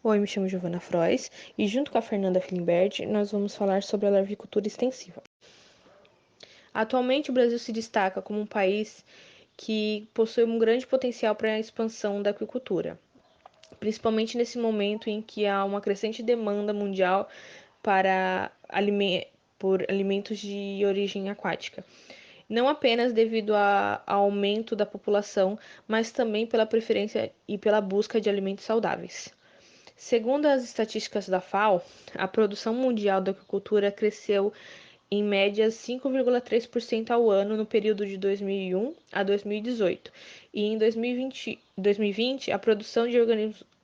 Oi, me chamo Giovana Frois e junto com a Fernanda Filimberti nós vamos falar sobre a larvicultura extensiva. Atualmente o Brasil se destaca como um país que possui um grande potencial para a expansão da aquicultura, principalmente nesse momento em que há uma crescente demanda mundial para por alimentos de origem aquática. Não apenas devido ao aumento da população, mas também pela preferência e pela busca de alimentos saudáveis. Segundo as estatísticas da FAO, a produção mundial da aquicultura cresceu em média 5,3% ao ano no período de 2001 a 2018, e em 2020 a produção de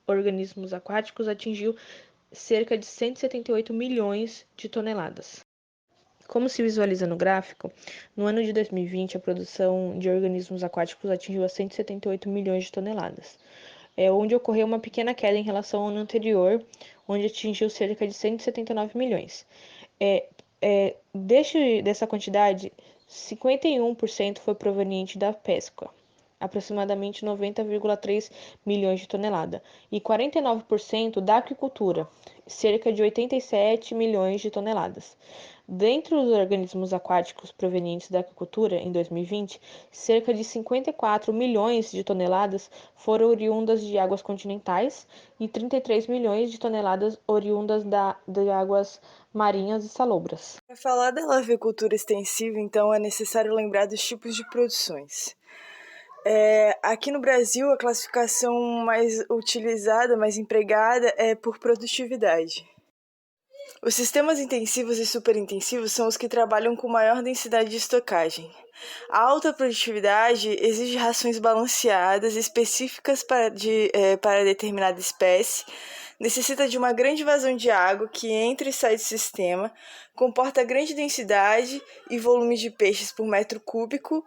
organismos aquáticos atingiu cerca de 178 milhões de toneladas. Como se visualiza no gráfico, no ano de 2020 a produção de organismos aquáticos atingiu a 178 milhões de toneladas, onde ocorreu uma pequena queda em relação ao ano anterior, onde atingiu cerca de 179 milhões. Dessa quantidade, 51% foi proveniente da pesca, aproximadamente 90,3 milhões de toneladas, e 49% da aquicultura, cerca de 87 milhões de toneladas. Dentre os organismos aquáticos provenientes da aquicultura, em 2020, cerca de 54 milhões de toneladas foram oriundas de águas continentais e 33 milhões de toneladas oriundas de águas marinhas e salobras. Para falar da lavicultura extensiva, então, é necessário lembrar dos tipos de produções. Aqui no Brasil, a classificação mais utilizada, mais empregada, é por produtividade. Os sistemas intensivos e superintensivos são os que trabalham com maior densidade de estocagem. A alta produtividade exige rações balanceadas específicas para determinada espécie, necessita de uma grande vazão de água que entra e sai do sistema, comporta grande densidade e volume de peixes por metro cúbico,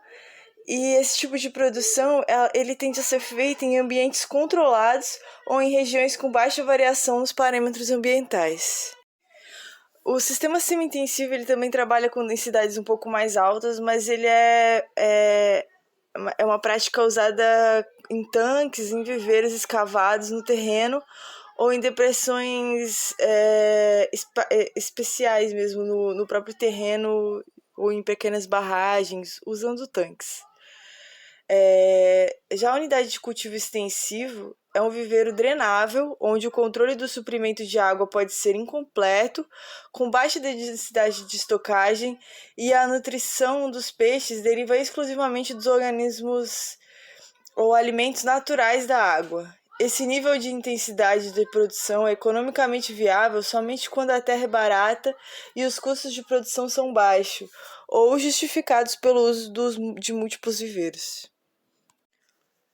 e esse tipo de produção ele tende a ser feito em ambientes controlados ou em regiões com baixa variação nos parâmetros ambientais. O sistema semi-intensivo ele também trabalha com densidades um pouco mais altas, mas ele é uma prática usada em tanques, em viveiros escavados no terreno ou em depressões especiais mesmo no próprio terreno ou em pequenas barragens, usando tanques. Já a unidade de cultivo extensivo é um viveiro drenável, onde o controle do suprimento de água pode ser incompleto, com baixa densidade de estocagem, e a nutrição dos peixes deriva exclusivamente dos organismos ou alimentos naturais da água. Esse nível de intensidade de produção é economicamente viável somente quando a terra é barata e os custos de produção são baixos, ou justificados pelo uso de múltiplos viveiros.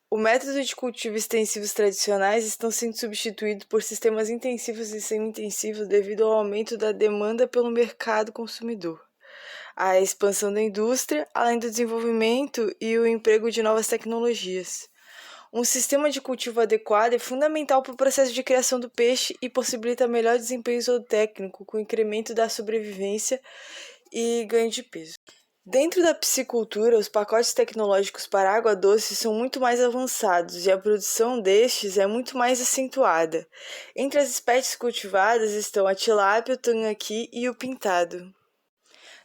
O método de cultivo extensivos tradicionais estão sendo substituídos por sistemas intensivos e semi-intensivos devido ao aumento da demanda pelo mercado consumidor, a expansão da indústria, além do desenvolvimento e o emprego de novas tecnologias. Um sistema de cultivo adequado é fundamental para o processo de criação do peixe e possibilita melhor desempenho zootécnico, com incremento da sobrevivência e ganho de peso. Dentro da piscicultura, os pacotes tecnológicos para água doce são muito mais avançados e a produção destes é muito mais acentuada. Entre as espécies cultivadas estão a tilápia, o tambaqui e o pintado.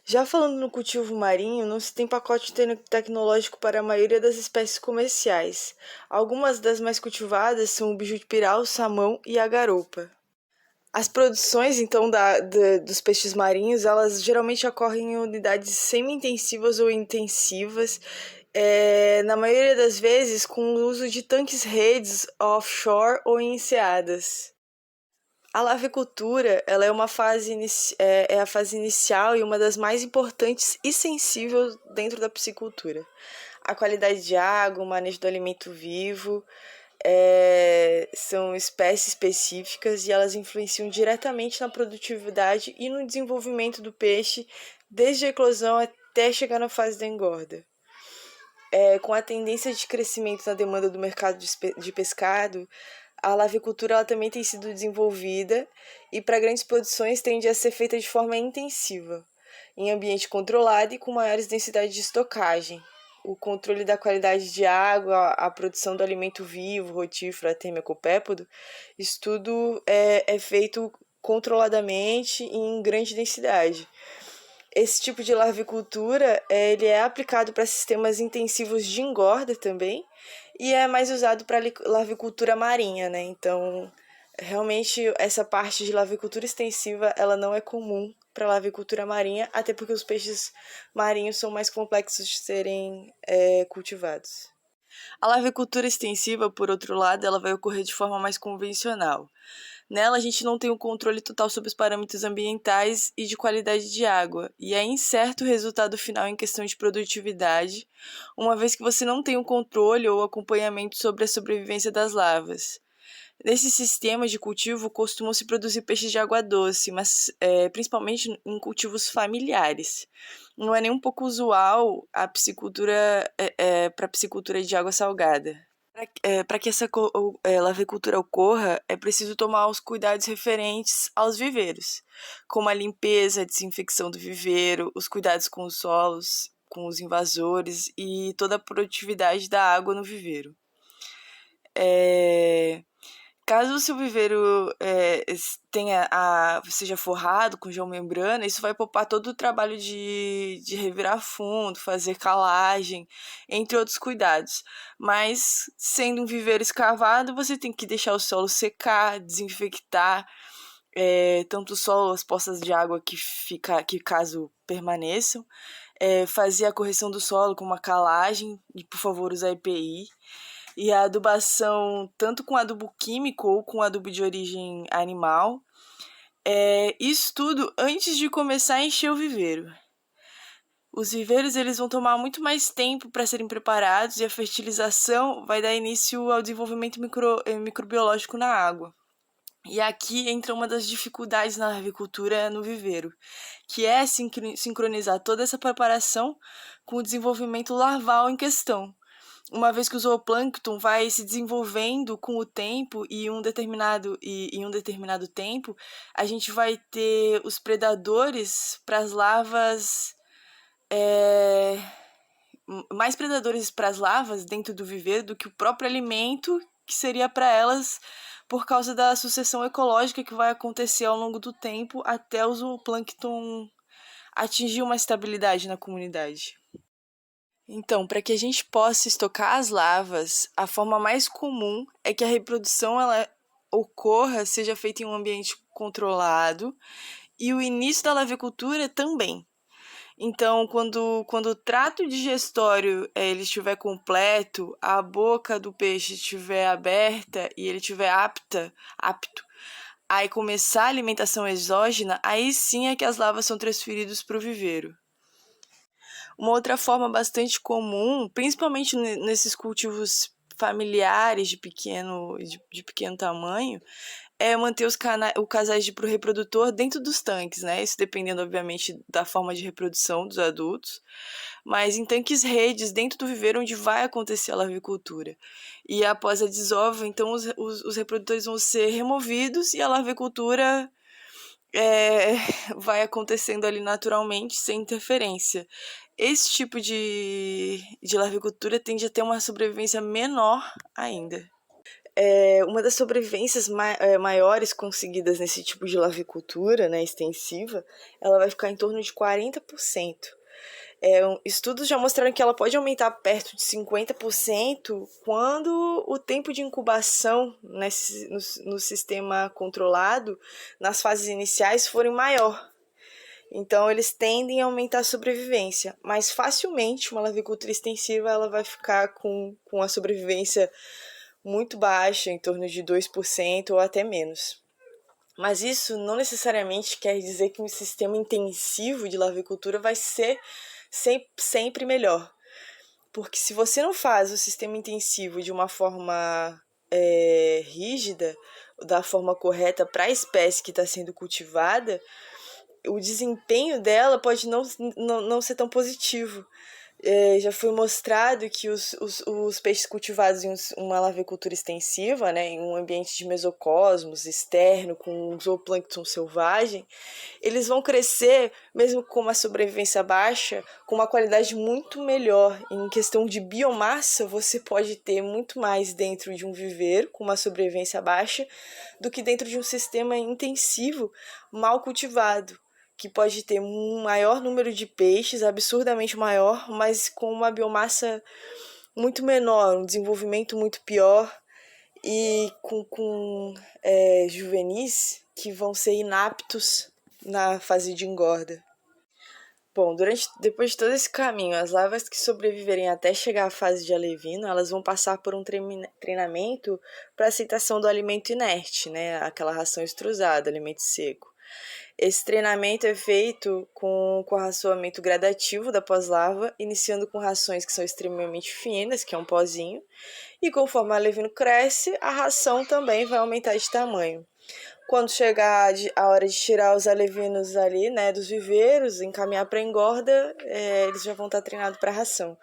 Já falando no cultivo marinho, não se tem pacote tecnológico para a maioria das espécies comerciais. Algumas das mais cultivadas são o bijupiral, o salmão e a garoupa. As produções, então, dos peixes marinhos, elas geralmente ocorrem em unidades semi-intensivas ou intensivas, na maioria das vezes com o uso de tanques-redes offshore ou em enseadas. A lavicultura ela é a fase inicial e uma das mais importantes e sensíveis dentro da piscicultura. A qualidade de água, o manejo do alimento vivo, são espécies específicas e elas influenciam diretamente na produtividade e no desenvolvimento do peixe, desde a eclosão até chegar na fase da engorda. Com a tendência de crescimento na demanda do mercado de pescado, a lavicultura ela também tem sido desenvolvida e para grandes produções tende a ser feita de forma intensiva, em ambiente controlado e com maiores densidades de estocagem. o controle da qualidade de água, a produção do alimento vivo, rotífero, até mecopépodo, isso tudo é feito controladamente e em grande densidade. Esse tipo de larvicultura ele é aplicado para sistemas intensivos de engorda também e é mais usado para larvicultura marinha, né? Então, realmente, essa parte de larvicultura extensiva ela não é comum para larvicultura marinha, até porque os peixes marinhos são mais complexos de serem cultivados. A larvicultura extensiva, por outro lado, ela vai ocorrer de forma mais convencional. Nela, a gente não tem um controle total sobre os parâmetros ambientais e de qualidade de água, e é incerto o resultado final em questão de produtividade, uma vez que você não tem um controle ou acompanhamento sobre a sobrevivência das larvas. Nesses sistemas de cultivo, costumam se produzir peixes de água doce, mas principalmente em cultivos familiares. Não é nem um pouco usual a piscicultura para a piscicultura de água salgada. Para que essa lavicultura ocorra, é preciso tomar os cuidados referentes aos viveiros, como a limpeza, a desinfecção do viveiro, os cuidados com os solos, com os invasores e toda a produtividade da água no viveiro. Caso o seu viveiro seja forrado com geomembrana, isso vai poupar todo o trabalho de revirar fundo, fazer calagem, entre outros cuidados. Mas, sendo um viveiro escavado, você tem que deixar o solo secar, desinfectar, tanto o solo, as poças de água que caso permaneçam, fazer a correção do solo com uma calagem, e por favor usar EPI, e a adubação tanto com adubo químico ou com adubo de origem animal. Isso tudo antes de começar a encher o viveiro. Os viveiros eles vão tomar muito mais tempo para serem preparados e a fertilização vai dar início ao desenvolvimento microbiológico na água. E aqui entra uma das dificuldades na avicultura no viveiro, que é sincronizar toda essa preparação com o desenvolvimento larval em questão. Uma vez que o zooplâncton vai se desenvolvendo com o tempo e em um determinado tempo, a gente vai ter os predadores para as larvas, mais predadores para as larvas dentro do viveiro do que o próprio alimento que seria para elas, por causa da sucessão ecológica que vai acontecer ao longo do tempo até o zooplâncton atingir uma estabilidade na comunidade. Então, para que a gente possa estocar as larvas, a forma mais comum é que a reprodução ocorra, seja feita em um ambiente controlado e o início da lavicultura também. Então, quando o trato digestório ele estiver completo, a boca do peixe estiver aberta e ele estiver apto a começar a alimentação exógena, aí sim é que as larvas são transferidas para o viveiro. Uma outra forma bastante comum, principalmente nesses cultivos familiares de pequeno tamanho, é manter os casais de reprodutor dentro dos tanques, né? Isso dependendo, obviamente, da forma de reprodução dos adultos, mas em tanques redes dentro do viveiro onde vai acontecer a larvicultura. E após a desova, então os reprodutores vão ser removidos e a larvicultura vai acontecendo ali naturalmente, sem interferência. Esse tipo de larvicultura tende a ter uma sobrevivência menor ainda. Uma das sobrevivências maiores conseguidas nesse tipo de larvicultura, né, extensiva, ela vai ficar em torno de 40%. Estudos já mostraram que ela pode aumentar perto de 50% quando o tempo de incubação no sistema controlado, nas fases iniciais, forem maior. Então, eles tendem a aumentar a sobrevivência, mas facilmente uma larvicultura extensiva ela vai ficar com a sobrevivência muito baixa, em torno de 2% ou até menos. Mas isso não necessariamente quer dizer que um sistema intensivo de larvicultura vai ser sempre melhor. Porque se você não faz o sistema intensivo de uma forma rígida, da forma correta para a espécie que está sendo cultivada, o desempenho dela pode não ser tão positivo. Já foi mostrado que os peixes cultivados em uma lavicultura extensiva, né, em um ambiente de mesocosmos externo, com um zooplâncton selvagem, eles vão crescer, mesmo com uma sobrevivência baixa, com uma qualidade muito melhor. Em questão de biomassa, você pode ter muito mais dentro de um viveiro, com uma sobrevivência baixa, do que dentro de um sistema intensivo, mal cultivado, que pode ter um maior número de peixes, absurdamente maior, mas com uma biomassa muito menor, um desenvolvimento muito pior e com juvenis que vão ser inaptos na fase de engorda. Bom, depois de todo esse caminho, as larvas que sobreviverem até chegar à fase de alevino, elas vão passar por um treinamento para aceitação do alimento inerte, né? Aquela ração extrusada, alimento seco. Esse treinamento é feito com o raçoamento gradativo da pós-larva, iniciando com rações que são extremamente finas, que é um pozinho, e conforme o alevino cresce, a ração também vai aumentar de tamanho. Quando chegar a hora de tirar os alevinos ali, né, dos viveiros, encaminhar para a engorda, eles já vão estar treinados para ração.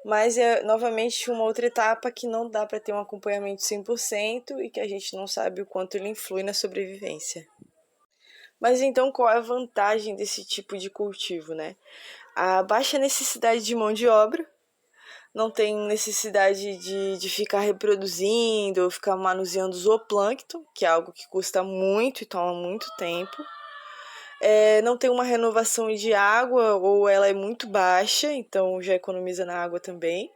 Mas é novamente uma outra etapa que não dá para ter um acompanhamento 100% e que a gente não sabe o quanto ele influi na sobrevivência. Mas então qual é a vantagem desse tipo de cultivo, né? A baixa necessidade de mão de obra, não tem necessidade de ficar reproduzindo ou ficar manuseando zooplâncton, que é algo que custa muito e toma muito tempo. Não tem uma renovação de água ou ela é muito baixa, então já economiza na água também.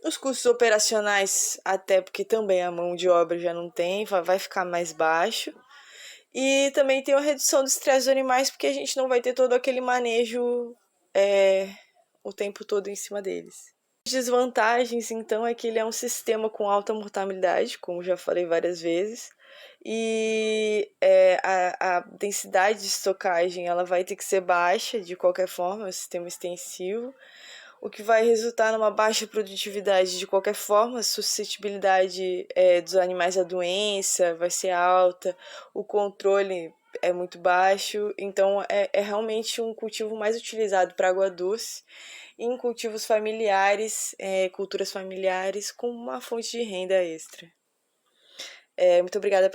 Os custos operacionais, até porque também a mão de obra já não tem, vai ficar mais baixo. E também tem uma redução do estresse dos animais, porque a gente não vai ter todo aquele manejo o tempo todo em cima deles. As desvantagens, então, é que ele é um sistema com alta mortalidade, como já falei várias vezes, e a densidade de estocagem ela vai ter que ser baixa de qualquer forma, é um sistema extensivo, o que vai resultar numa baixa produtividade de qualquer forma, a suscetibilidade dos animais à doença vai ser alta, o controle é muito baixo, então é realmente um cultivo mais utilizado para água doce, em cultivos familiares, culturas familiares, com uma fonte de renda extra. Muito obrigada pela